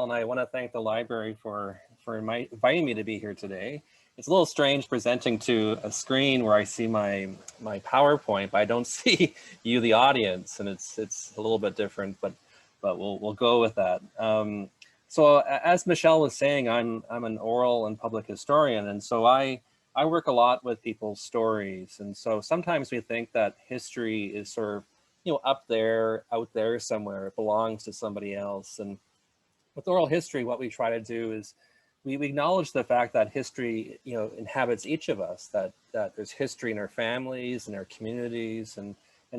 and I want to thank the library for inviting me to be here today. It's a little strange presenting to a screen where I see my PowerPoint, but I don't see you, the audience, and it's a little bit different, but we'll go with that. So as Michelle was saying, I'm an oral and public historian, and so I work a lot with people's stories, and so sometimes we think that history is sort of up there, out there somewhere. It belongs to somebody else. And with oral history, what we try to do is we acknowledge the fact that history, inhabits each of us, that there's history in our families and our communities and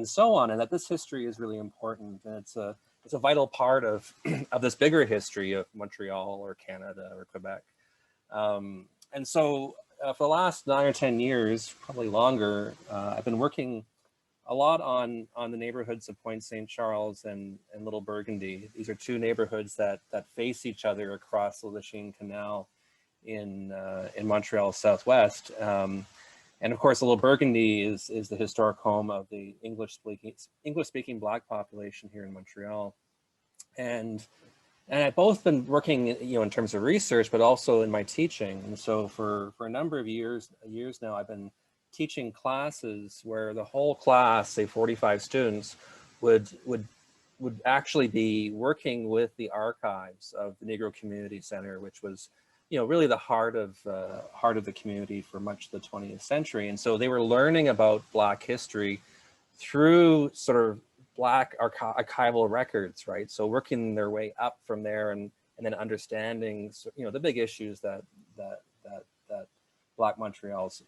so on, and that this history is really important. And it's a vital part of, of this bigger history of Montreal or Canada or Quebec. And so for the last 9 or 10 years, probably longer, I've been working a lot on the neighborhoods of Point St. Charles and Little Burgundy. These are two neighborhoods that face each other across the Lachine Canal in Montreal Southwest. And of course, Little Burgundy is the historic home of the English-speaking Black population here in Montreal. And I've both been working, in terms of research, but also in my teaching. And so for a number of years now, I've been teaching classes where the whole class, say 45 students, would actually be working with the archives of the Negro Community Center, which was, really the heart of the community for much of the 20th century. And so they were learning about Black history through sort of Black archival records, right? So working their way up from there and then understanding, the big issues that Black Montrealers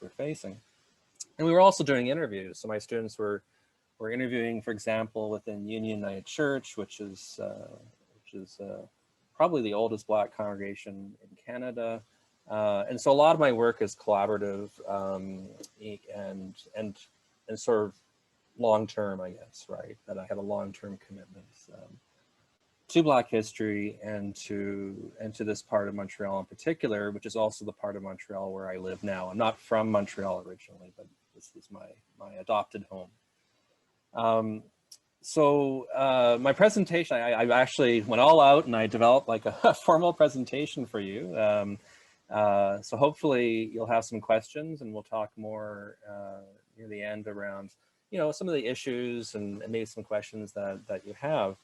were facing. And we were also doing interviews. So my students were interviewing, for example, within Union United Church, which is probably the oldest Black congregation in Canada. And so a lot of my work is collaborative and sort of long-term, I guess, right? That I have a long-term commitment to Black history and to this part of Montreal in particular, which is also the part of Montreal where I live now. I'm not from Montreal originally, but this is my adopted home. So my presentation, I actually went all out and I developed like a formal presentation for you. So hopefully you'll have some questions and we'll talk more near the end around, some of the issues and maybe some questions that you have.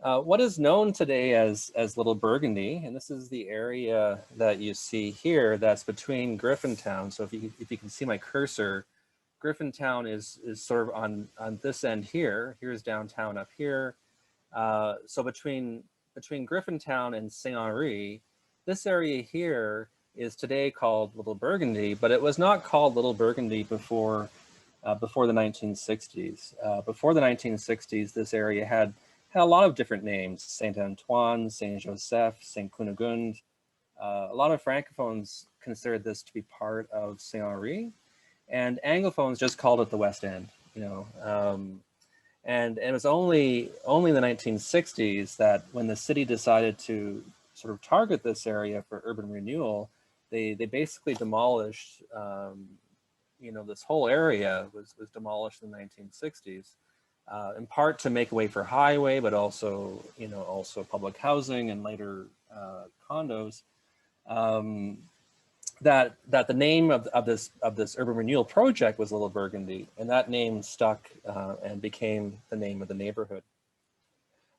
What is known today as Little Burgundy, and this is the area that you see here, that's between Griffintown. So if you can see my cursor, Griffintown is sort of on this end here. Here's downtown up here. So between Griffintown and Saint Henri, this area here is today called Little Burgundy, but it was not called Little Burgundy before the 1960s. Before the 1960s, this area had a lot of different names: Saint Antoine, Saint Joseph, Saint Cunegonde. A lot of francophones considered this to be part of Saint Henri, and Anglophones just called it the West End. And it was only in the 1960s that when the city decided to sort of target this area for urban renewal, they basically demolished. This whole area was demolished in the 1960s. In part to make way for highway, but also, also public housing and later condos. That the name of this urban renewal project was Little Burgundy, and that name stuck and became the name of the neighborhood.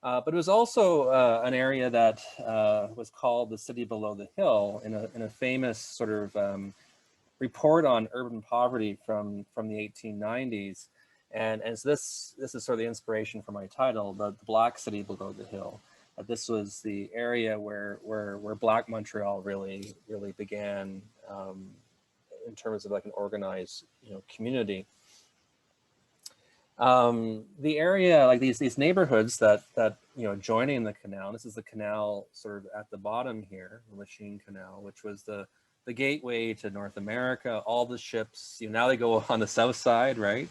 But it was also an area that was called the city below the hill in a famous sort of report on urban poverty from the 1890s. And so this is sort of the inspiration for my title, the Black City Below the Hill. This was the area where Black Montreal really began in terms of like an organized community. The area, like these neighborhoods that joining the canal. This is the canal sort of at the bottom here, the Lachine Canal, which was the gateway to North America. All the ships, now they go on the south side, right?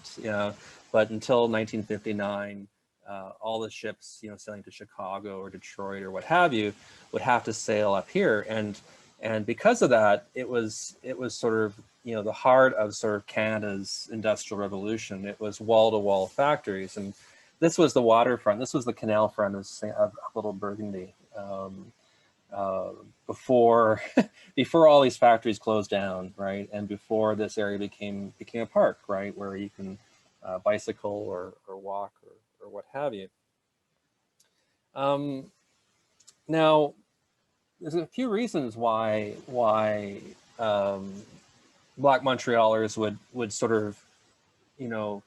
But until 1959, all the ships, sailing to Chicago or Detroit or what have you, would have to sail up here. And because of that, it was sort of, the heart of sort of Canada's industrial revolution. It was wall-to-wall factories. And this was the waterfront. This was the canal front of Little Burgundy. Before before all these factories closed down, right, and before this area became a park, right, where you can bicycle or walk or what have you. Now, there's a few reasons why Black Montrealers would sort of, you know,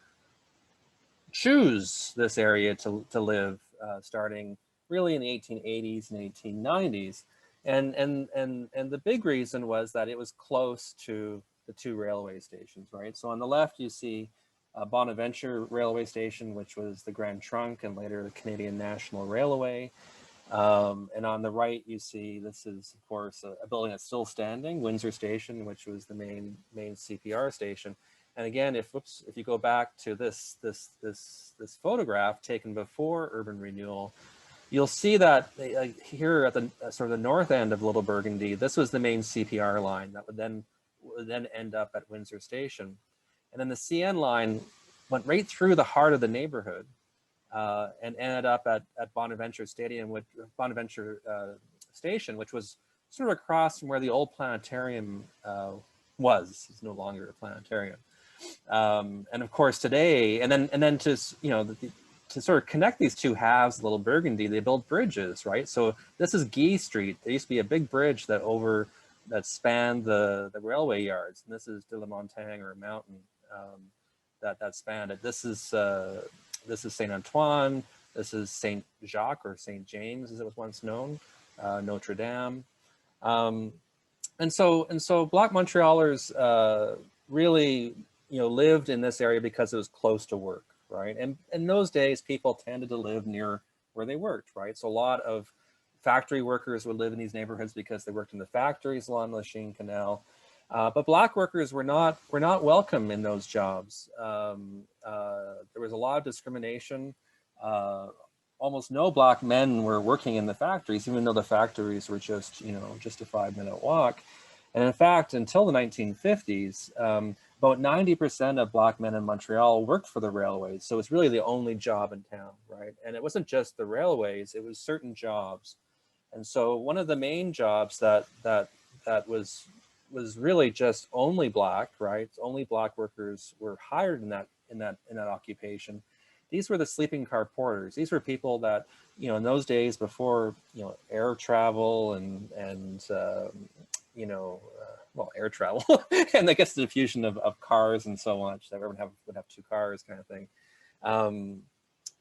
choose this area to live, starting really in the 1880s and 1890s. And the big reason was that it was close to the two railway stations, right? So on the left, you see Bonaventure Railway Station, which was the Grand Trunk and later the Canadian National Railway. And on the right, you see, this is, of course, a building that's still standing, Windsor Station, which was the main CPR station. And again, if you go back to this photograph taken before urban renewal, you'll see that here at the sort of the north end of Little Burgundy, this was the main CPR line that would then end up at Windsor Station. And then the CN line went right through the heart of the neighborhood and ended up at Bonaventure Bonaventure Station, which was sort of across from where the old planetarium was. It's no longer a planetarium. And of course today, and then to, you know, to sort of connect these two halves of Little Burgundy, they built bridges, right? So this is Guy Street. There used to be a big bridge that spanned the railway yards, and this is de la Montagne, or a mountain that spanned it. This is Saint Antoine. This is Saint Jacques, or Saint James, as it was once known. Notre Dame. And so Black Montrealers really, you know, lived in this area because it was close to work, right? And in those days, people tended to live near where they worked, right? So a lot of factory workers would live in these neighborhoods because they worked in the factories along the Lachine Canal. But Black workers were not welcome in those jobs. There was a lot of discrimination. Almost no Black men were working in the factories, even though the factories were just, you know, just a 5-minute walk. And in fact, until the 1950s, about 90% of Black men in Montreal worked for the railways. So it's really the only job in town, right? And it wasn't just the railways, it was certain jobs. And so one of the main jobs that was really just only Black, right? Only Black workers were hired in that occupation. These were the sleeping car porters. These were people that, you know, in those days before, you know, air travel and you know, well, air travel and I guess the diffusion of cars and so on, that everyone would have 2 cars kind of thing,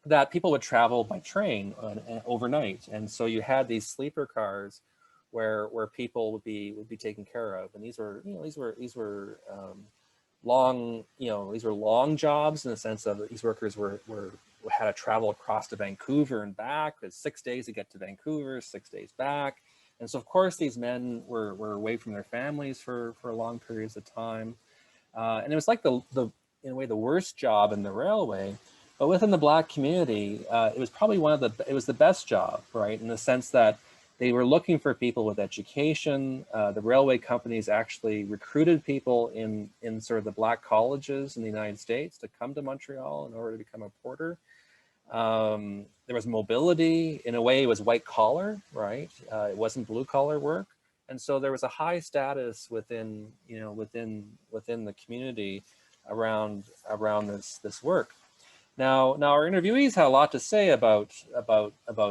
that people would travel by train overnight. And so you had these sleeper cars where people would be taken care of. And these were, you know, these were long, you know, these were long jobs in the sense of these workers had to travel across to Vancouver and back. It's 6 days to get to Vancouver, 6 days back. And so, of course, these men were away from their families for long periods of time. And it was like in a way, the worst job in the railway. But within the Black community, it was probably it was the best job, right? In the sense that they were looking for people with education. The railway companies actually recruited people in sort of the Black colleges in the United States to come to Montreal in order to become a porter. There was mobility. In a way, it was white collar, right? It wasn't blue collar work. And so there was a high status within the community around this work. Now our interviewees had a lot to say about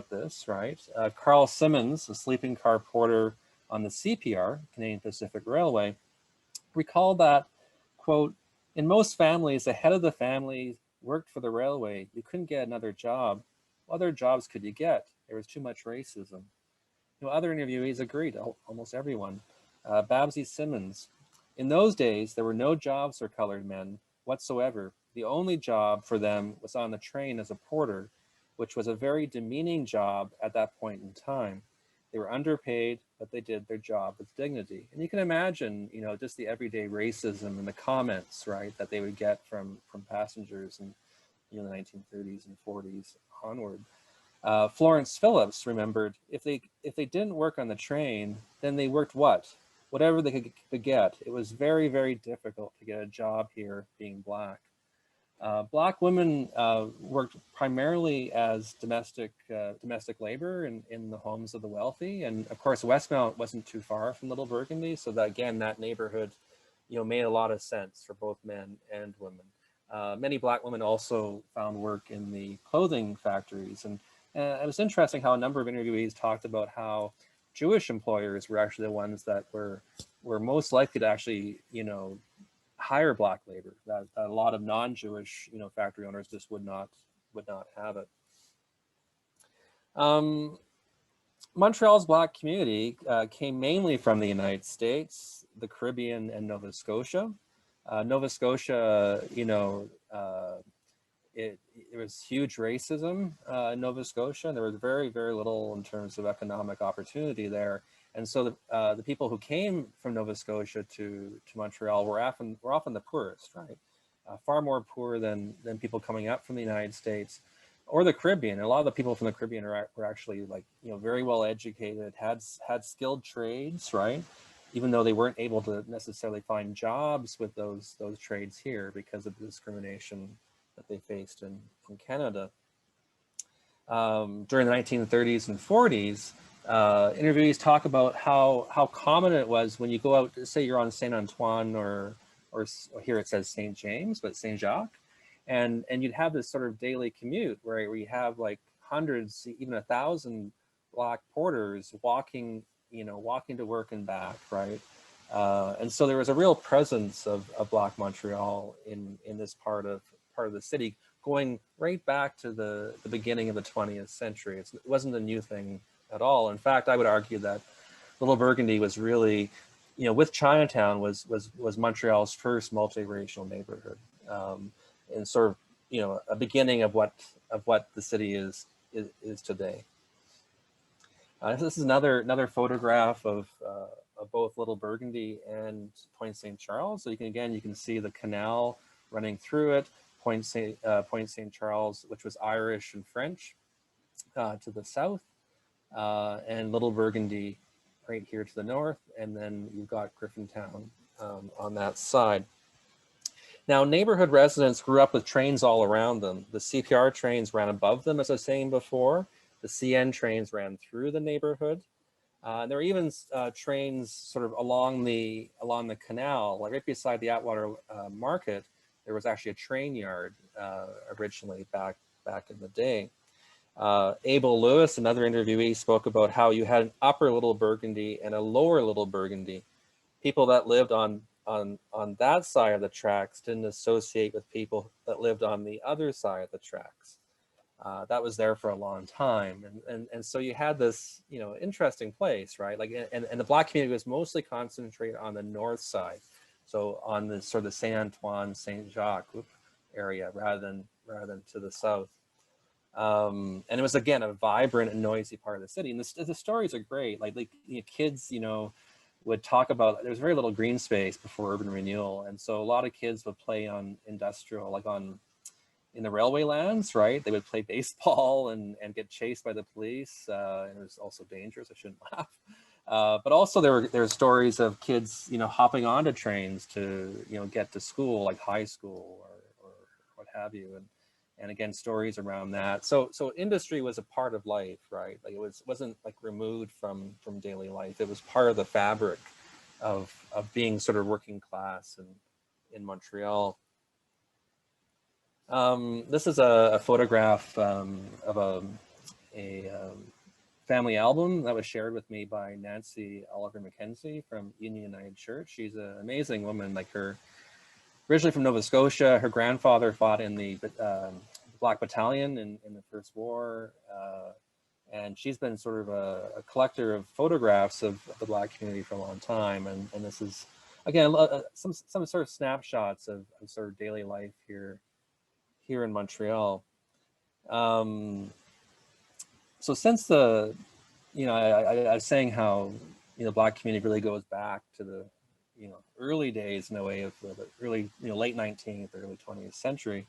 this, right? Carl Simmons, a sleeping car porter on the CPR, Canadian Pacific Railway, recalled that, quote, "In most families, the head of the family worked for the railway. You couldn't get another job. What other jobs could you get? There was too much racism." You know, other interviewees agreed, almost everyone. Babsy Simmons, "In those days, there were no jobs for colored men whatsoever. The only job for them was on the train as a porter, which was a very demeaning job at that point in time. They were underpaid, but they did their job with dignity." And you can imagine, you know, just the everyday racism and the comments, right, that they would get from passengers in, you know, the 1930s and 40s onward. Florence Phillips remembered, if they didn't work on the train, then they worked what? Whatever they could get. It was very, very difficult to get a job here being Black. Black women worked primarily as domestic labor in the homes of the wealthy, and of course Westmount wasn't too far from Little Burgundy, so that again that neighborhood, made a lot of sense for both men and women. Many Black women also found work in the clothing factories, and it was interesting how a number of interviewees talked about how Jewish employers were actually the ones that were most likely to actually hire Black labor. That a lot of non-Jewish factory owners just would not have it. Montreal's Black community came mainly from the United States, the Caribbean, and Nova Scotia. Nova Scotia, there was huge racism in Nova Scotia, and there was very, very little in terms of economic opportunity there. And so the people who came from Nova Scotia to Montreal were often the poorest, right? Far more poor than people coming up from the United States or the Caribbean. And a lot of the people from the Caribbean were actually very well educated, had skilled trades, right? Even though they weren't able to necessarily find jobs with those trades here because of the discrimination that they faced in Canada. During the 1930s and 40s, interviewees talk about how common it was when you go out, say you're on Saint Antoine or here it says Saint James, but Saint Jacques, and you'd have this sort of daily commute where you have like hundreds, even 1,000 Black porters walking to work and back, right? And so there was a real presence of Black Montreal in this part of the city, going right back to the beginning of the 20th century. It wasn't a new thing at all. In fact, I would argue that Little Burgundy was really, with Chinatown, was Montreal's first multiracial neighborhood, and sort of, a beginning of what the city is today. This is another photograph of both Little Burgundy and Point St. Charles. So you can see the canal running through it. Point St. Charles, which was Irish and French, to the south, and Little Burgundy right here to the north, and then you've got Griffintown on that side. Now, neighborhood residents grew up with trains all around them. The CPR trains ran above them, as I was saying before. The CN trains ran through the neighborhood. There were even trains sort of along the canal, like right beside the Atwater Market. There was actually a train yard originally back in the day. Abel Lewis, another interviewee, spoke about how you had an upper Little Burgundy and a lower Little Burgundy. People that lived on that side of the tracks didn't associate with people that lived on the other side of the tracks. That was there for a long time, and so you had this interesting place, right? Like, and the Black community was mostly concentrated on the north side. So on the sort of the Saint Antoine, Saint Jacques area, rather than to the south, and it was again a vibrant and noisy part of the city. And the stories are great. Like kids, would talk about there's very little green space before urban renewal, and so a lot of kids would play on industrial, like in the railway lands, right? They would play baseball and get chased by the police, and it was also dangerous. I shouldn't laugh. But also there were stories of kids, hopping onto trains to, get to school, like high school or what have you. And again, stories around that. So industry was a part of life, right? Like it wasn't like removed from daily life. It was part of the fabric of being sort of working class in Montreal. This is a photograph of a family album that was shared with me by Nancy Oliver McKenzie from Union United Church. She's an amazing woman. Like, originally from Nova Scotia, her grandfather fought in the Black Battalion in the First War, and she's been sort of a collector of photographs of the Black community for a long time. And this is, again, some sort of snapshots of sort of daily life here in Montreal. So since I was saying how, Black community really goes back to the, early days in a way of the early, late 19th, early 20th century.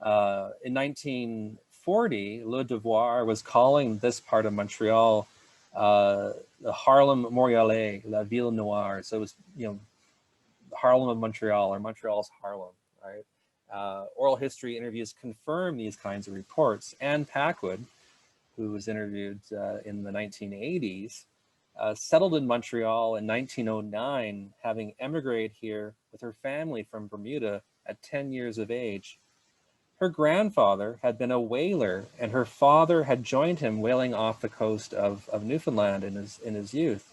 In 1940, Le Devoir was calling this part of Montreal the Harlem Montrealais, La Ville Noire. So it was, the Harlem of Montreal, or Montreal's Harlem, right? Oral history interviews confirm these kinds of reports. Anne Packwood, who was interviewed in the 1980s, settled in Montreal in 1909, having emigrated here with her family from Bermuda at 10 years of age. Her grandfather had been a whaler, and her father had joined him whaling off the coast of Newfoundland in his youth.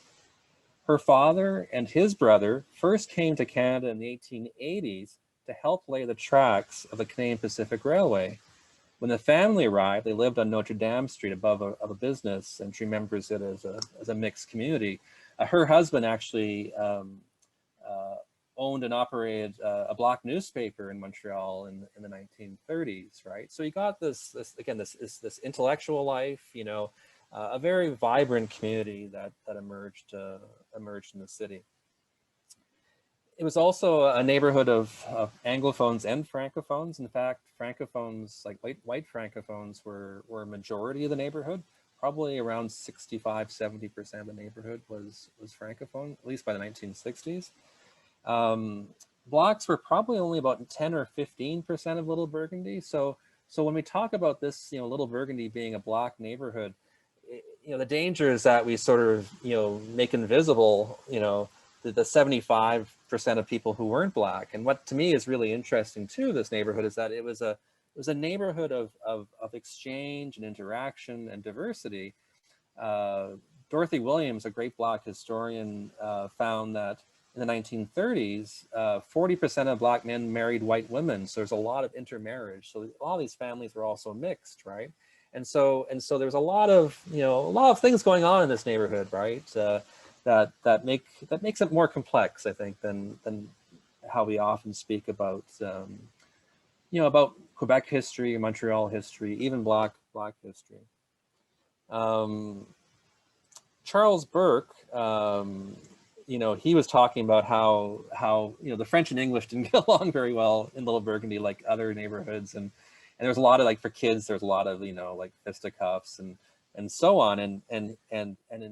Her father and his brother first came to Canada in the 1880s to help lay the tracks of the Canadian Pacific Railway. When the family arrived, they lived on Notre Dame Street above a business, and she remembers it as a mixed community. Her husband actually owned and operated a Black newspaper in Montreal in the 1930s, right? So you got this intellectual life, you know, a very vibrant community that emerged in the city. It was also a neighborhood of Anglophones and francophones. In fact, francophones, like white francophones, were a majority of the neighborhood. Probably around 65–70% of the neighborhood was francophone, at least by the 1960s. Blacks were probably only about 10 or 15% of Little Burgundy. So when we talk about this, you know, Little Burgundy being a Black neighborhood, you know, the danger is that we sort of, you know, make invisible, you know, the 75% of people who weren't Black. And what to me is really interesting too, this neighborhood, is that it was a neighborhood of exchange and interaction and diversity. Dorothy Williams, a great Black historian, found that in the 1930s, 40% of Black men married white women. So there's a lot of intermarriage. So a lot of these families were also mixed, right? And so there's a lot of things going on in this neighborhood, right? That makes it more complex, I think, than how we often speak about about Quebec history, Montreal history, even Black history. Charles Burke, he was talking about how the French and English didn't get along very well in Little Burgundy, like other neighborhoods, and there was a lot of, like, for kids, there's a lot of like fisticuffs and so on, and in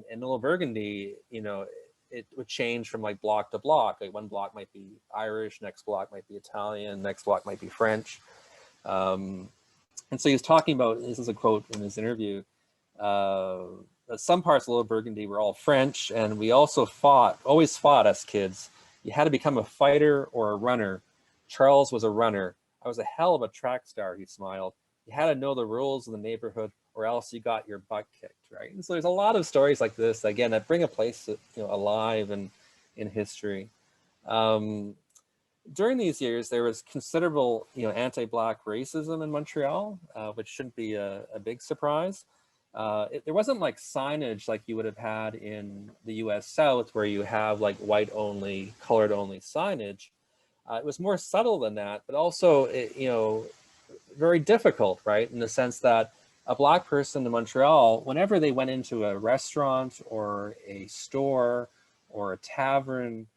Little Burgundy, it would change from like block to block. Like one block might be Irish, next block might be Italian, next block might be French. And so he was talking about, this is a quote in his interview, that some parts of Little Burgundy were all French, and we also always fought as kids. You had to become a fighter or a runner. Charles was a runner. I was a hell of a track star, he smiled. You had to know the rules of the neighborhood or else you got your butt kicked, right? And so there's a lot of stories like this, again, that bring a place alive in history. During these years, there was considerable anti-Black racism in Montreal, which shouldn't be a big surprise. There wasn't like signage like you would have had in the US South, where you have like white only, colored only signage. It was more subtle than that, but also very difficult, right? In the sense that a Black person in Montreal, whenever they went into a restaurant or a store or a tavern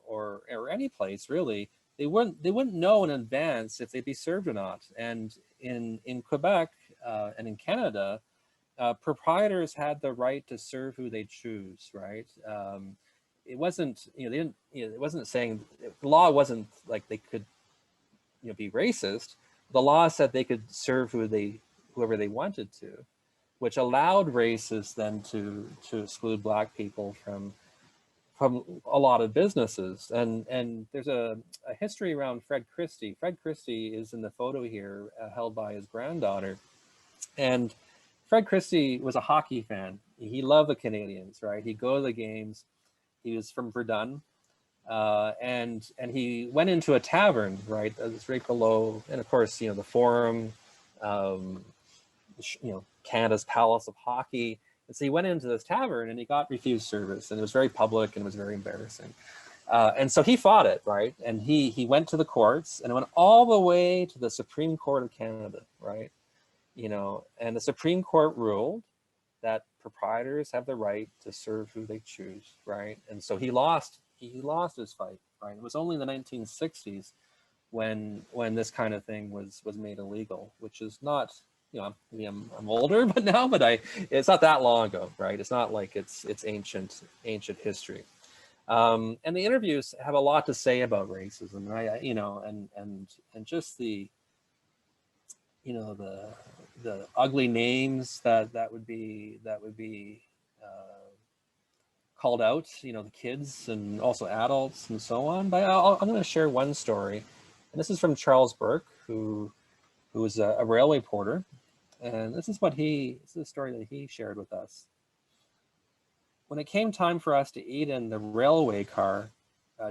or any place really, they wouldn't know in advance if they'd be served or not. And in Quebec and in Canada, proprietors had the right to serve who they choose, right? It wasn't, it wasn't saying, the law wasn't like they could, be racist. The law said they could serve whoever they wanted to, which allowed racists then to exclude Black people from a lot of businesses. And there's a history around Fred Christie. Fred Christie is in the photo here, held by his granddaughter. And Fred Christie was a hockey fan. He loved the Canadians, right? He'd go to the games. He was from Verdun. And he went into a tavern, right? It's right below, and of course, the Forum, Canada's Palace of Hockey. And so he went into this tavern and he got refused service, and it was very public and it was very embarrassing. And so he fought it, right? And he went to the courts and went all the way to the Supreme Court of Canada, right? And the Supreme Court ruled that proprietors have the right to serve who they choose, right? And so he lost his fight, right? It was only in the 1960s when this kind of thing was made illegal, which is not, maybe I'm older, but it's not that long ago, right? It's not like it's ancient history. And the interviews have a lot to say about racism, right? You know, and just the, you know, the ugly names that would be called out, you know, the kids and also adults and so on. But I'm going to share one story, and this is from Charles Burke, who was a railway porter, and this is a story that he shared with us. When it came time for us to eat in the railway car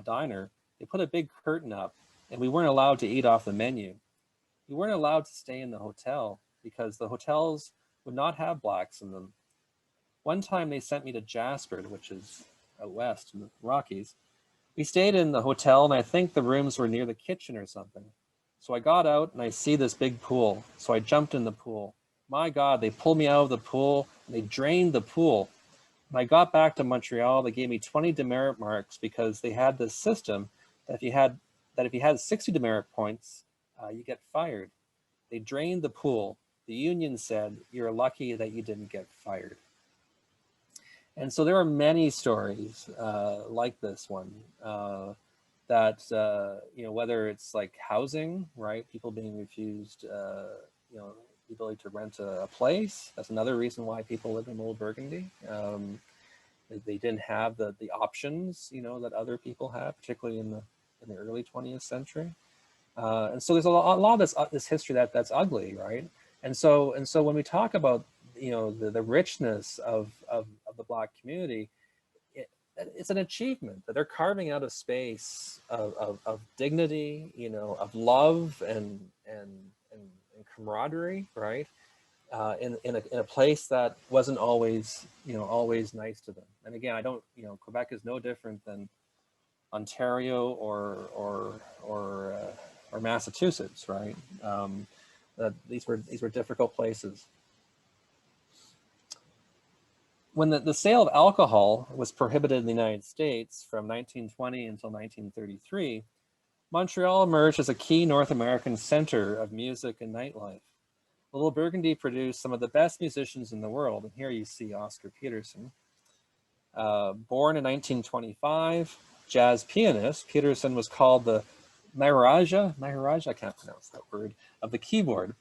diner, they put a big curtain up, and we weren't allowed to eat off the menu. We weren't allowed to stay in the hotel because the hotels would not have blacks in them. One time they sent me to Jasper, which is out west in the Rockies. We stayed in the hotel, and I think the rooms were near the kitchen or something. So I got out and I see this big pool. So I jumped in the pool. My God, they pulled me out of the pool and they drained the pool. When I got back to Montreal, they gave me 20 demerit marks because they had this system that if you had 60 demerit points, you get fired. They drained the pool. The union said, "You're lucky that you didn't get fired." And so there are many stories like this one that, you know, whether it's like housing, right? People being refused, you know, the ability to rent a place. That's another reason why people live in Little Burgundy. They didn't have the options, you know, that other people had, particularly in the early 20th century. And so there's a lot of this history that's ugly, right? And so when we talk about, you know, the richness of the Black community, it's an achievement that they're carving out a space of dignity, you know, of love and camaraderie, right? In a place that wasn't always, you know, always nice to them. And again, I don't, you know, Quebec is no different than Ontario or Massachusetts, right? That these were difficult places. When the sale of alcohol was prohibited in the United States from 1920 until 1933, Montreal emerged as a key North American center of music and nightlife. Little Burgundy produced some of the best musicians in the world, and here you see Oscar Peterson. Born in 1925, jazz pianist, Peterson was called the Maharaja, I can't pronounce that word, of the keyboard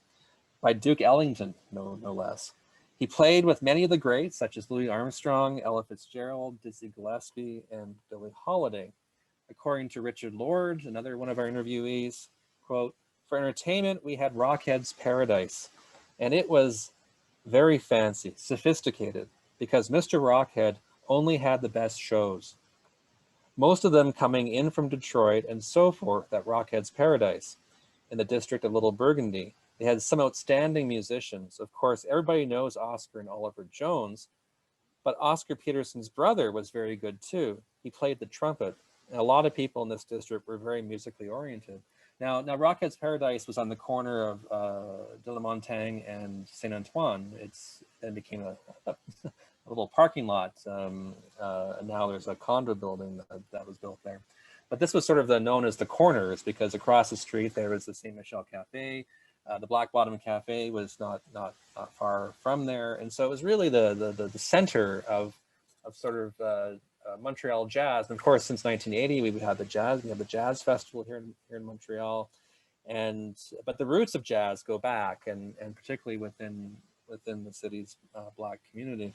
by Duke Ellington, no less. He played with many of the greats, such as Louis Armstrong, Ella Fitzgerald, Dizzy Gillespie, and Billie Holiday. According to Richard Lord, another one of our interviewees, quote, "For entertainment, we had Rockhead's Paradise, and it was very fancy, sophisticated, because Mr. Rockhead only had the best shows. Most of them coming in from Detroit and so forth at Rockhead's Paradise in the district of Little Burgundy. They had some outstanding musicians. Of course, everybody knows Oscar and Oliver Jones, but Oscar Peterson's brother was very good too. He played the trumpet. And a lot of people in this district were very musically oriented." Now Rockhead's Paradise was on the corner of de la Montagne and Saint Antoine. It became a little parking lot. And now there's a condo building that was built there. But this was sort of known as the Corners, because across the street there was the Saint Michel Cafe. The Black Bottom Cafe was not far from there, and so it was really the center of sort of Montreal jazz. And of course, since 1980, we have the jazz festival here in Montreal, but the roots of jazz go back, and particularly within the city's Black community.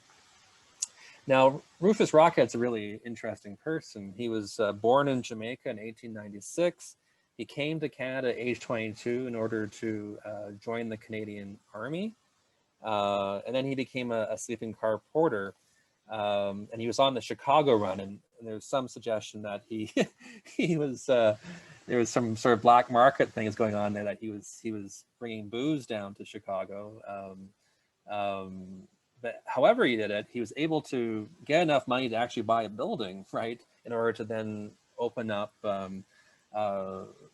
Now, Rufus Rockhead's a really interesting person. He was born in Jamaica in 1896. He came to Canada at age 22 in order to join the Canadian Army. And then he became a sleeping car porter. And he was on the Chicago run. And there's some suggestion that he was, there was some sort of black market things going on there, that he was bringing booze down to Chicago. But however he did it, he was able to get enough money to actually buy a building, right, in order to then open up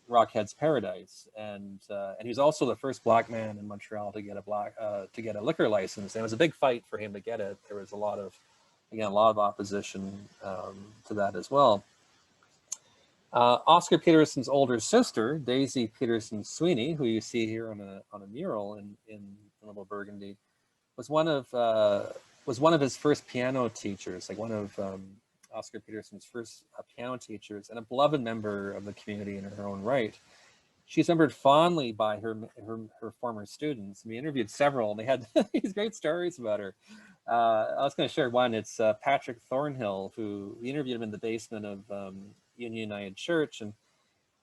Rockhead's Paradise, and he was also the first Black man in Montreal to get a liquor license. And it was a big fight for him to get it. There was a lot of opposition to that as well. Oscar Peterson's older sister, Daisy Peterson Sweeney, who you see here on a mural in Little Burgundy, was one of his first piano teachers, like one of Oscar Peterson's first piano teachers and a beloved member of the community in her own right. She's remembered fondly by her former students. We interviewed several, and they had these great stories about her. I was going to share one. It's Patrick Thornhill, who we interviewed him in the basement of Union United Church, and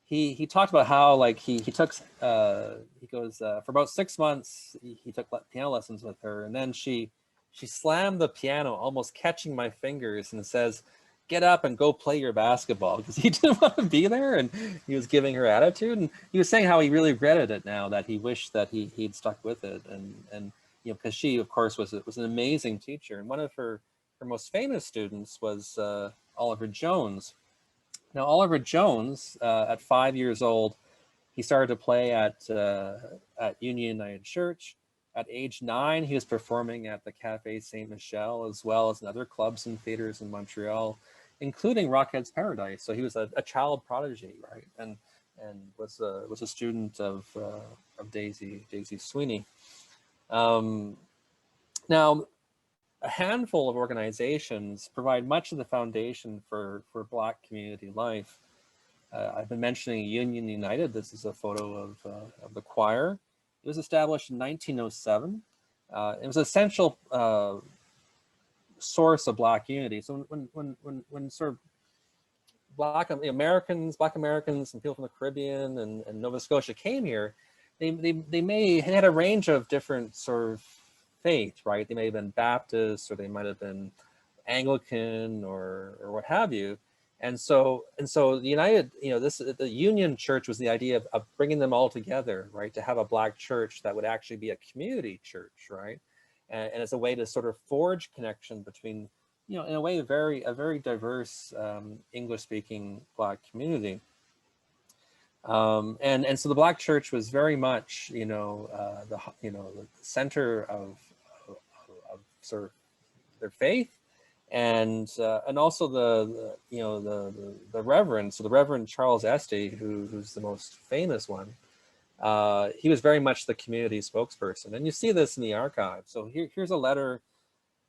he talked about how like he took he goes for about 6 months he took piano lessons with her, and then she slammed the piano, almost catching my fingers, and says, "Get up and go play your basketball," because he didn't want to be there, and he was giving her attitude, and he was saying how he really regretted it now, that he wished that he'd stuck with it, and you know, because she of course was an amazing teacher, and one of her most famous students was Oliver Jones. Now, Oliver Jones, at 5 years old, he started to play at Union United Church. At age 9, he was performing at the Café Saint Michel, as well as in other clubs and theaters in Montreal, including Rockhead's Paradise. So he was a child prodigy, right? And was a student of Daisy Sweeney. Now, a handful of organizations provide much of the foundation for Black community life. I've been mentioning Union United. This is a photo of the choir. It was established in 1907. It was an essential source of Black unity. So when sort of Black Americans and people from the Caribbean and Nova Scotia came here, they had a range of different sort of faith, right? They may have been Baptist, or they might have been Anglican, or what have you. And so the United, the Union Church was the idea of bringing them all together, right? To have a Black church that would actually be a community church, right? And as a way to sort of forge connection between, in a way, a very diverse English-speaking Black community. And so the Black church was very much, the center of sort of their faith, and also the Reverend. So the Reverend Charles Esty, who's the most famous one, he was very much the community spokesperson, and you see this in the archive. So here's a letter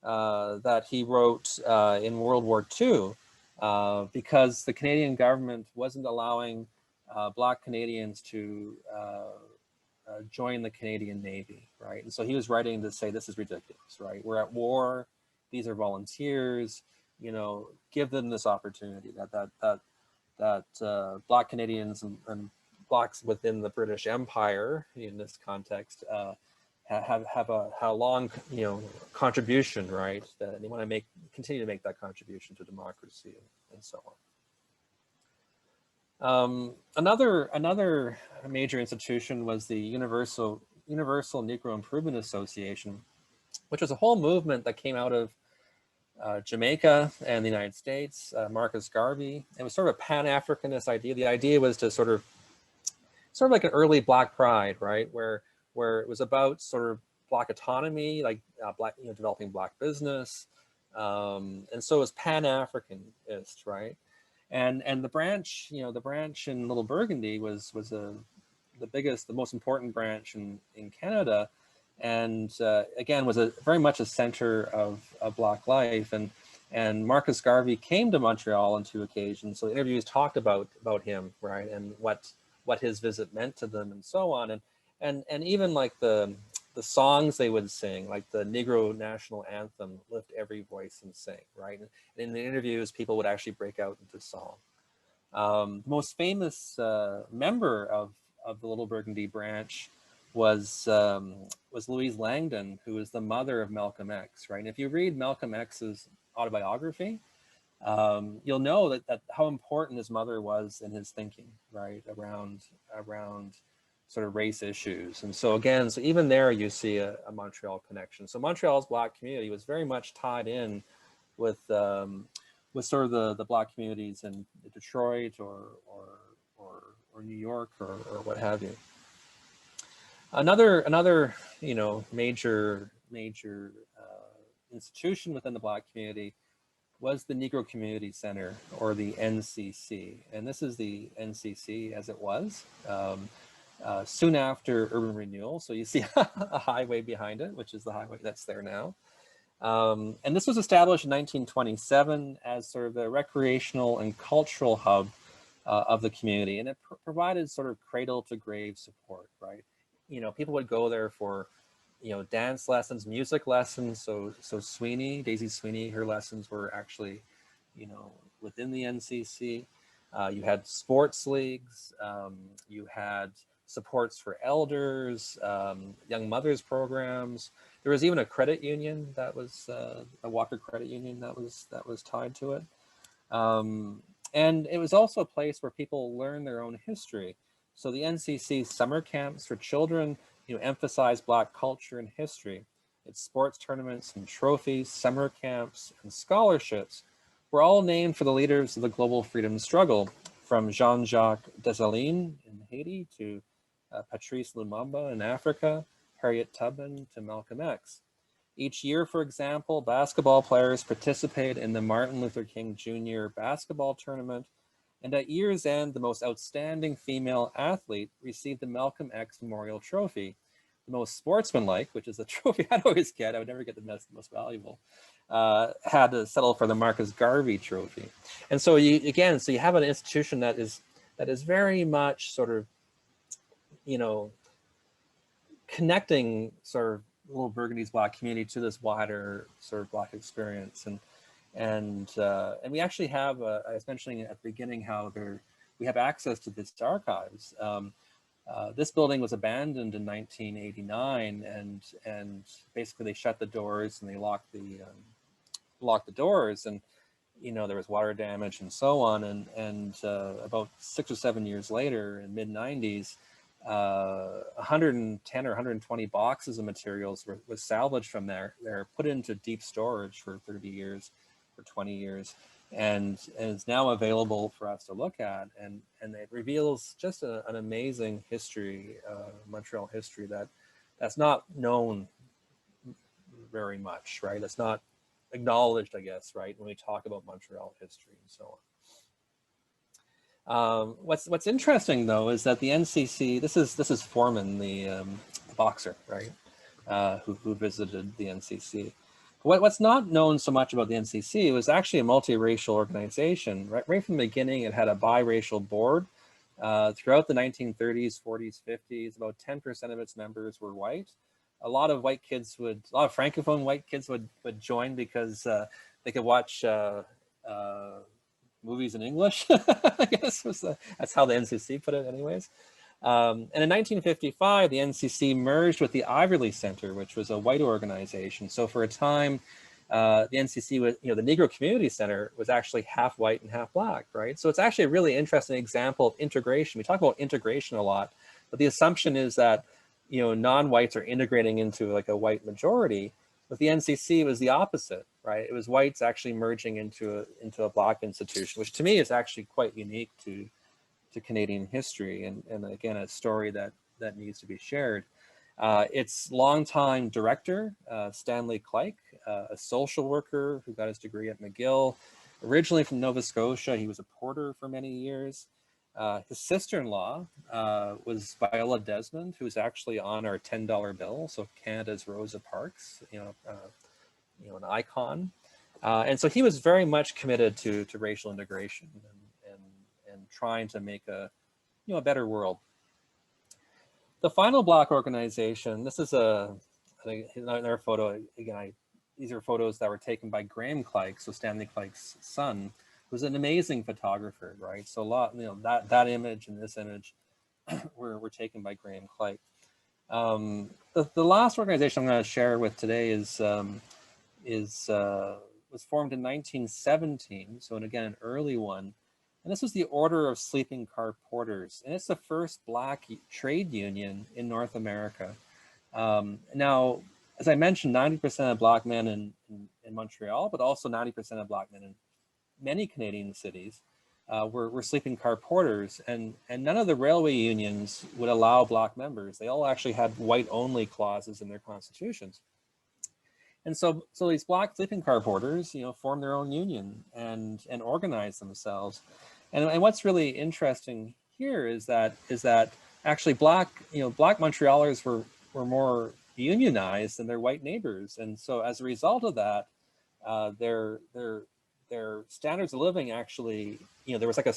that he wrote in World War II, because the Canadian government wasn't allowing Black Canadians to join the Canadian Navy, right? And so he was writing to say, this is ridiculous, right? We're at war. These are volunteers. Give them this opportunity. That Black Canadians and Blacks within the British Empire, in this context, have a long contribution, right? That they want to continue to make that contribution to democracy and so on. Another major institution was the Universal Negro Improvement Association, which was a whole movement that came out of Jamaica and the United States. Marcus Garvey. It was sort of a Pan-Africanist idea. The idea was to sort of like an early Black Pride, right? Where it was about sort of Black autonomy, like developing Black business, and so it was Pan-Africanist, right? And the branch in Little Burgundy was the most important branch in Canada, and again was very much a center of Black life. And Marcus Garvey came to Montreal on 2 occasions. So the interviews talked about him, right, and what his visit meant to them, and so on. And even like the songs they would sing, like the Negro National Anthem, Lift Every Voice and Sing, right? And in the interviews, people would actually break out into song. The most famous member of the Little Burgundy branch was Louise Langdon, who is the mother of Malcolm X, right? And if you read Malcolm X's autobiography, you'll know that how important his mother was in his thinking, right, around sort of race issues. And so again, even there you see a Montreal connection. So Montreal's Black community was very much tied in with sort of the Black communities in Detroit or New York or what have you. Another major institution within the Black community was the Negro Community Center, or the NCC. And this is the NCC as it was. Soon after urban renewal. So you see a highway behind it, which is the highway that's there now. And this was established in 1927 as sort of the recreational and cultural hub of the community. And it provided sort of cradle to grave support, right? You know, people would go there for, you know, dance lessons, music lessons. So Sweeney, Daisy Sweeney, her lessons were actually, you know, within the NCC. You had sports leagues, you had supports for elders, young mothers programs. There was even a credit union that was a Walker Credit Union that was tied to it. And it was also a place where people learn their own history. So the NCC summer camps for children, you know, emphasize Black culture and history. Its sports tournaments and trophies, summer camps, and scholarships were all named for the leaders of the global freedom struggle, from Jean-Jacques Dessalines in Haiti to Patrice Lumumba in Africa, Harriet Tubman to Malcolm X. Each year, for example, basketball players participate in the Martin Luther King Jr. basketball tournament, and at year's end, the most outstanding female athlete received the Malcolm X Memorial Trophy. The most sportsmanlike, which is a trophy I'd always get, I would never get the most valuable, had to settle for the Marcus Garvey Trophy. And so you have an institution that is very much sort of, you know, connecting sort of Little Burgundy's Black community to this wider sort of Black experience. And we actually have, I was mentioning at the beginning how we have access to this archives. This building was abandoned in 1989, and basically they shut the doors and they locked the doors, and you know, there was water damage and so on. And about 6 or 7 years later, in mid-90s, 110 or 120 boxes of materials was salvaged from there. They're put into deep storage for 30 years, for 20 years, and is now available for us to look at. And it reveals just an amazing history, Montreal history that's not known very much, right? That's not acknowledged, I guess, right, when we talk about Montreal history and so on. What's interesting though is that the NCC, this is Foreman, the boxer, right, who visited the NCC. What's not known so much about the NCC, it was actually a multiracial organization. Right from the beginning, it had a biracial board. Throughout the 1930s, 40s, 50s, about 10% of its members were white. A lot of francophone white kids would join because they could watch movies in English, I guess that's how the NCC put it anyways. And in 1955, the NCC merged with the Iverly Center, which was a white organization. So for a time, the NCC was, you know, the Negro Community Center was actually half white and half Black, right? So it's actually a really interesting example of integration. We talk about integration a lot, but the assumption is that, you know, non-whites are integrating into like a white majority. With the NCC, it was the opposite, right? It was whites actually merging into a Black institution, which to me is actually quite unique to Canadian history, and again, a story that needs to be shared. Its longtime director, Stanley Kleik, a social worker who got his degree at McGill, originally from Nova Scotia. He was a porter for many years. His sister-in-law was Viola Desmond, who's actually on our $10 bill. So Canada's Rosa Parks, you know, an icon. And so he was very much committed to racial integration and trying to make a better world. The final Black organization, this is another photo. Again, these are photos that were taken by Graham Kleik, so Stanley Kleik's son, who's an amazing photographer, right? So a lot, you know, that image and this image were taken by Graham Kleik. The last organization I'm going to share with today was formed in 1917, so again an early one, and this was the Order of Sleeping Car Porters, and it's the first Black trade union in North America. Now, as I mentioned, 90% of Black men in Montreal, but also 90% of Black men in many Canadian cities were sleeping car porters, and none of the railway unions would allow Black members. They all actually had white-only clauses in their constitutions. And so these Black sleeping car porters, you know, formed their own union and organized themselves. And what's really interesting here is that actually Black Montrealers were more, unionized than their white neighbors. And so as a result of that, their standards of living actually, there was like a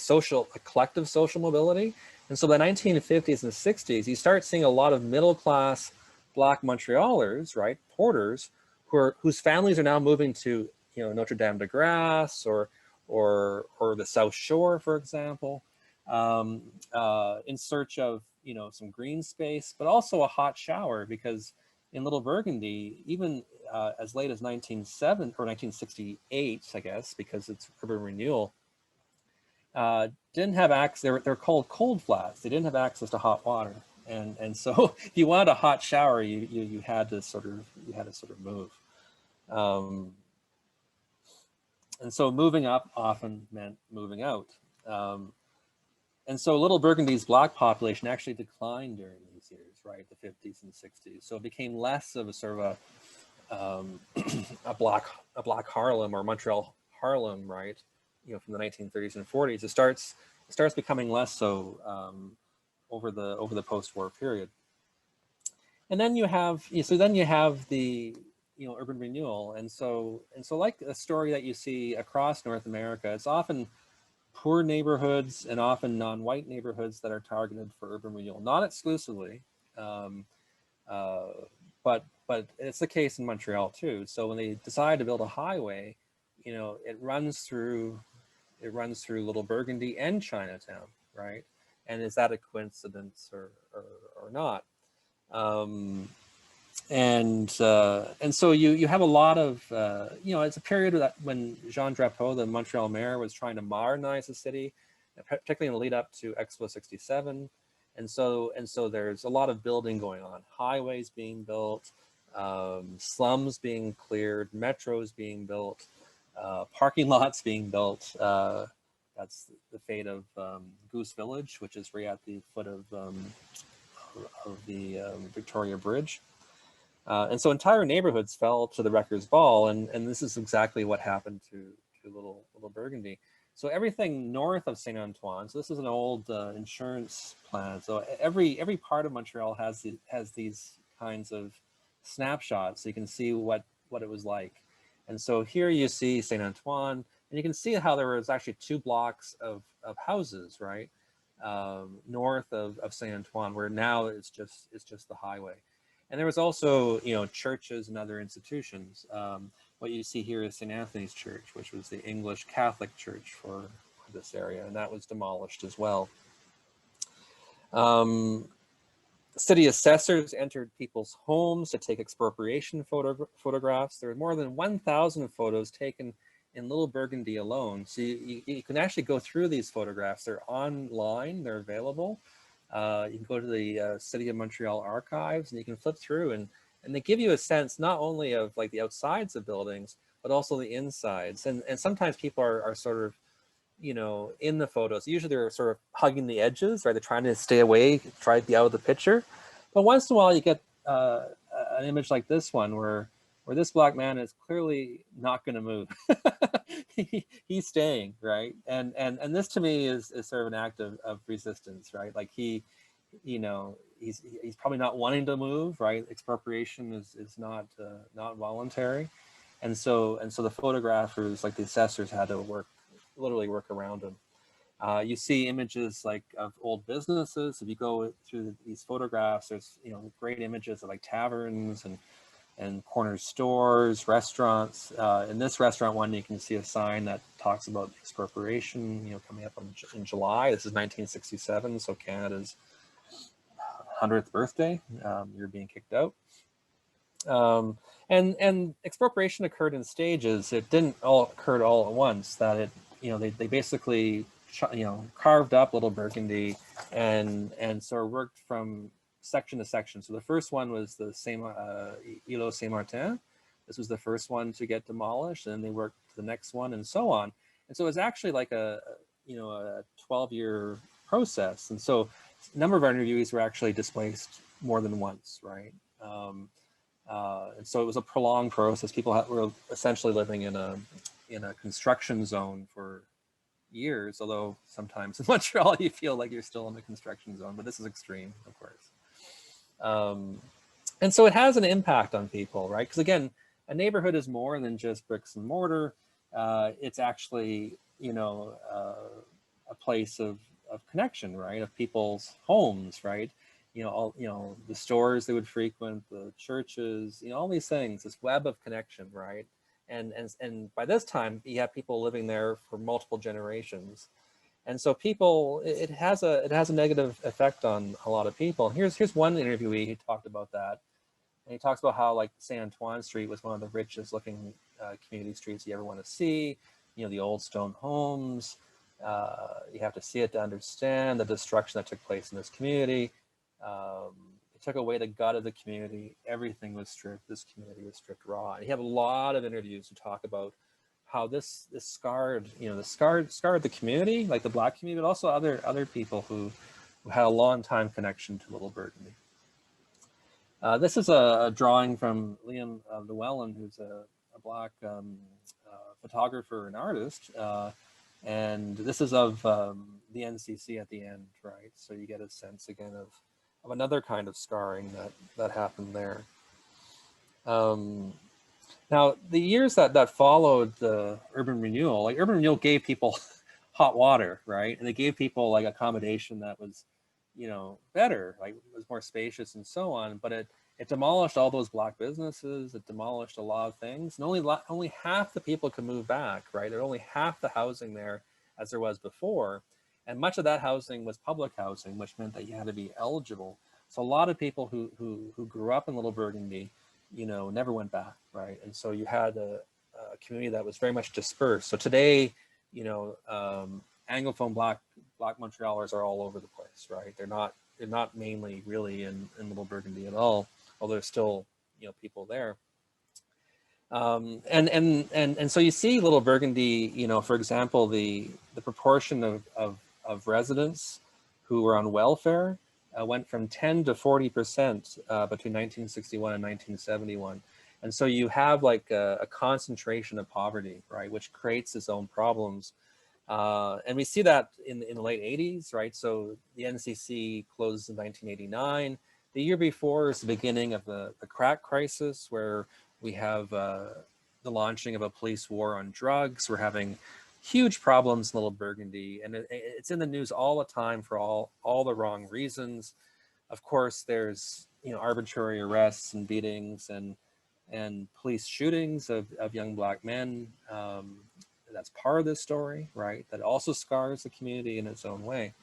collective social mobility. And so by the 1950s and 60s, you start seeing a lot of middle class Black Montrealers, right, porters, whose families are now moving to, Notre Dame de Grace or the South Shore, for example, in search of, some green space, but also a hot shower, because in Little Burgundy, even as late as 1968, I guess, because it's urban renewal, didn't have access. They're called cold flats. They didn't have access to hot water, and so if you wanted a hot shower, you had to sort of move. And so moving up often meant moving out. And so Little Burgundy's Black population actually declined during these years, right, the 50s and 60s. So it became less of a sort of a black Harlem or Montreal Harlem, right? From the 1930s and 40s. It starts becoming less so over the post-war period. And then you have the urban renewal, and so like a story that you see across North America, it's often poor neighborhoods and often non-white neighborhoods that are targeted for urban renewal, not exclusively, but it's the case in Montreal too. So when they decide to build a highway, it runs through Little Burgundy and Chinatown, right? And is that a coincidence or not? And so you have a lot of, it's a period that when Jean Drapeau, the Montreal mayor, was trying to modernize the city, particularly in the lead up to Expo 67. And so there's a lot of building going on, highways being built, slums being cleared, metros being built, parking lots being built. That's the fate of Goose Village, which is right at the foot of the Victoria Bridge. And so entire neighborhoods fell to the wrecker's ball, and this is exactly what happened to Little Burgundy. So everything north of Saint Antoine. So this is an old insurance plan. So every part of Montreal has these kinds of snapshots, so you can see what it was like. And so here you see Saint Antoine, and you can see how there was actually 2 blocks of houses, right, north of Saint Antoine, where now it's just the highway. And there was also, churches and other institutions. What you see here is St. Anthony's Church, which was the English Catholic church for this area, and that was demolished as well. City assessors entered people's homes to take expropriation photographs. There were more than 1,000 photos taken in Little Burgundy alone. So you can actually go through these photographs. They're online, they're available. You can go to the City of Montreal archives, and you can flip through, and they give you a sense not only of like the outsides of buildings, but also the insides. And sometimes people are sort of, in the photos. Usually they're sort of hugging the edges, right? They're trying to stay away, try to be out of the picture. But once in a while you get an image like this one where this Black man is clearly not going to move. He's staying, right? And this to me is sort of an act of resistance, right? Like he's probably not wanting to move, right? Expropriation is not voluntary, and so the photographers, like the assessors, had to literally work around him. You see images like of old businesses. If you go through these photographs, there's great images of like taverns and corner stores, restaurants. In this restaurant one, you can see a sign that talks about expropriation, coming up in July. This is 1967, so Canada's 100th birthday. You're being kicked out. And expropriation occurred in stages. It didn't occur all at once. That it, they basically, carved up Little Burgundy and sort of worked from section to section. So the first one was the Îlot Saint-Martin. This was the first one to get demolished, and then they worked to the next one, and so on. And so it was actually like a 12-year process. And so a number of our interviewees were actually displaced more than once, right? And so it was a prolonged process. People were essentially living in a construction zone for years, although sometimes in Montreal you feel like you're still in a construction zone, but this is extreme, of course. And so it has an impact on people, right? Because again, a neighborhood is more than just bricks and mortar. It's actually, a place of connection, right? Of people's homes, right? The stores they would frequent, the churches, all these things, this web of connection, right? And by this time, you have people living there for multiple generations. And so people, it has a negative effect on a lot of people. Here's one interviewee who talked about that. And he talks about how like St. Antoine Street was one of the richest looking community streets you ever want to see. The old stone homes. You have to see it to understand the destruction that took place in this community. It took away the gut of the community. Everything was stripped. This community was stripped raw. And you have a lot of interviews to talk about how this scarred, scarred the community, like the Black community, but also other people who had a long time connection to Little Burgundy. This is a drawing from Liam Llewellyn, who's a Black photographer and artist. And this is of the NCC at the end, right? So you get a sense again of another kind of scarring that happened there. Now, the years that followed the urban renewal, like urban renewal gave people hot water, right? And they gave people like accommodation that was, better, like it was more spacious and so on. But it demolished all those Black businesses. It demolished a lot of things. And only half the people could move back, right? There were only half the housing there as there was before. And much of that housing was public housing, which meant that you had to be eligible. So a lot of people who grew up in Little Burgundy, never went back, right? And so you had a community that was very much dispersed. So today, Anglophone Black Montrealers are all over the place, right? They're not mainly really in Little Burgundy at all, although there's still people there. And so you see Little Burgundy, for example, the proportion of residents who were on welfare went from 10 to 40% between 1961 and 1971. And so you have like a concentration of poverty, right, which creates its own problems. And we see that in the late 80s, right? So the NCC closes in 1989. The year before is the beginning of the crack crisis, where we have the launching of a police war on drugs. We're having huge problems in Little Burgundy, and it's in the news all the time for all the wrong reasons. Of course, there's arbitrary arrests and beatings and police shootings of young Black men. That's part of this story, right? That also scars the community in its own way.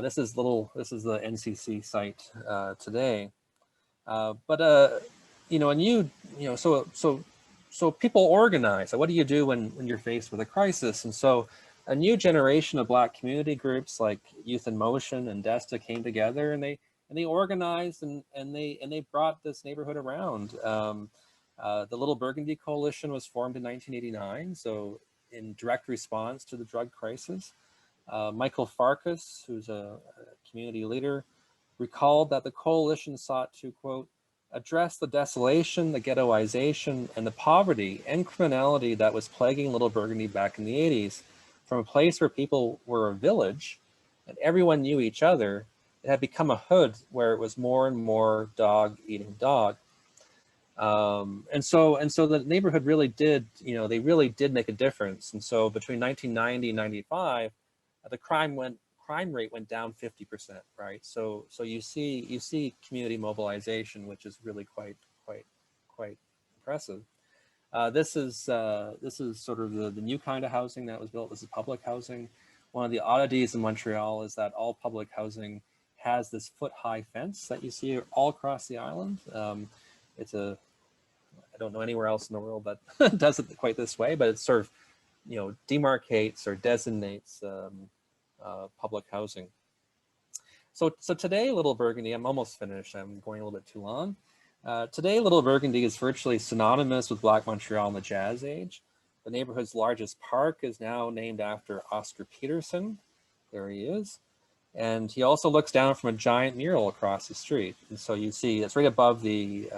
This is the NCC site today, so people organize. What do you do when you're faced with a crisis? And so a new generation of Black community groups like Youth in Motion and DESTA came together, and they organized and they brought this neighborhood around. The Little Burgundy Coalition was formed in 1989, so in direct response to the drug crisis. Michael Farkas, who's a community leader, recalled that the coalition sought to, quote, address the desolation, the ghettoization, and the poverty and criminality that was plaguing Little Burgundy back in the 80s. From a place where people were a village and everyone knew each other, it had become a hood where it was more and more dog eating dog. And so the neighborhood really did, they really did make a difference. And so between 1990 and 95, the crime rate went down 50%, right? So you see community mobilization, which is really quite impressive. This is sort of the new kind of housing that was built. This is public housing. One of the oddities in Montreal is that all public housing has this foot-high fence that you see all across the island. I don't know anywhere else in the world that does it quite this way, but it sort of, demarcates or designates public housing. So today, Little Burgundy, I'm almost finished. I'm going a little bit too long. Today, Little Burgundy is virtually synonymous with Black Montreal in the Jazz Age. The neighborhood's largest park is now named after Oscar Peterson. There he is. And he also looks down from a giant mural across the street. And so you see, it's right above the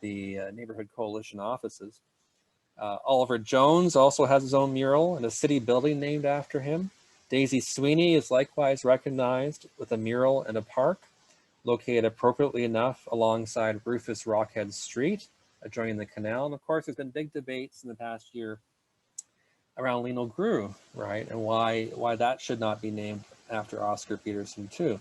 Neighborhood Coalition offices. Oliver Jones also has his own mural and a city building named after him. Daisy Sweeney is likewise recognized with a mural and a park. located appropriately enough alongside Rufus Rockhead Street, adjoining the canal. And of course, there's been big debates in the past year around Lino Gru, right? And why that should not be named after Oscar Peterson too.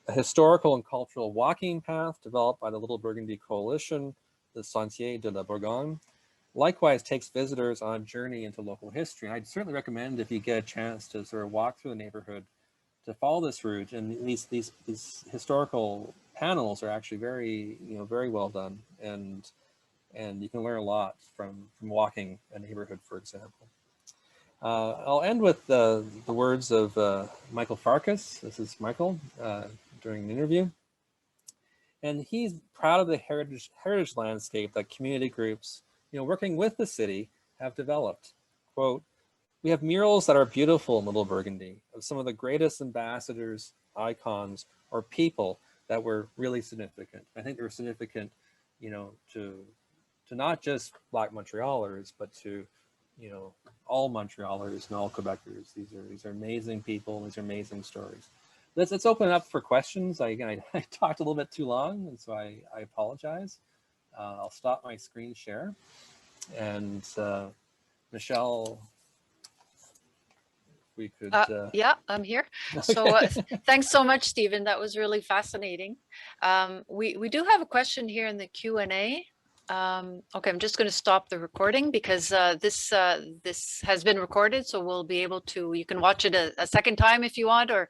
A historical and cultural walking path developed by the Little Burgundy Coalition, the Sentier de la Bourgogne, likewise takes visitors on a journey into local history. And I'd certainly recommend, if you get a chance to sort of walk through the neighborhood, to follow this route. And these historical panels are actually very, very well done, and you can learn a lot from walking a neighborhood, for example. I'll end with the words of Michael Farkas. This is Michael during an interview. And he's proud of the heritage landscape that community groups, working with the city, have developed. Quote, "We have murals that are beautiful in Little Burgundy, of some of the greatest ambassadors, icons, or people that were really significant." I think they're significant, to not just Black Montrealers, but to, all Montrealers and all Quebecers. These are amazing people. These are amazing stories. Let's open it up for questions. I talked a little bit too long, and so I apologize. I'll stop my screen share. And Michelle, if we could... Yeah, I'm here. Okay. So thanks so much, Stephen. That was really fascinating. We do have a question here in the Q&A. Okay, I'm just going to stop the recording because this has been recorded, so we'll be able to, you can watch it a second time if you want, or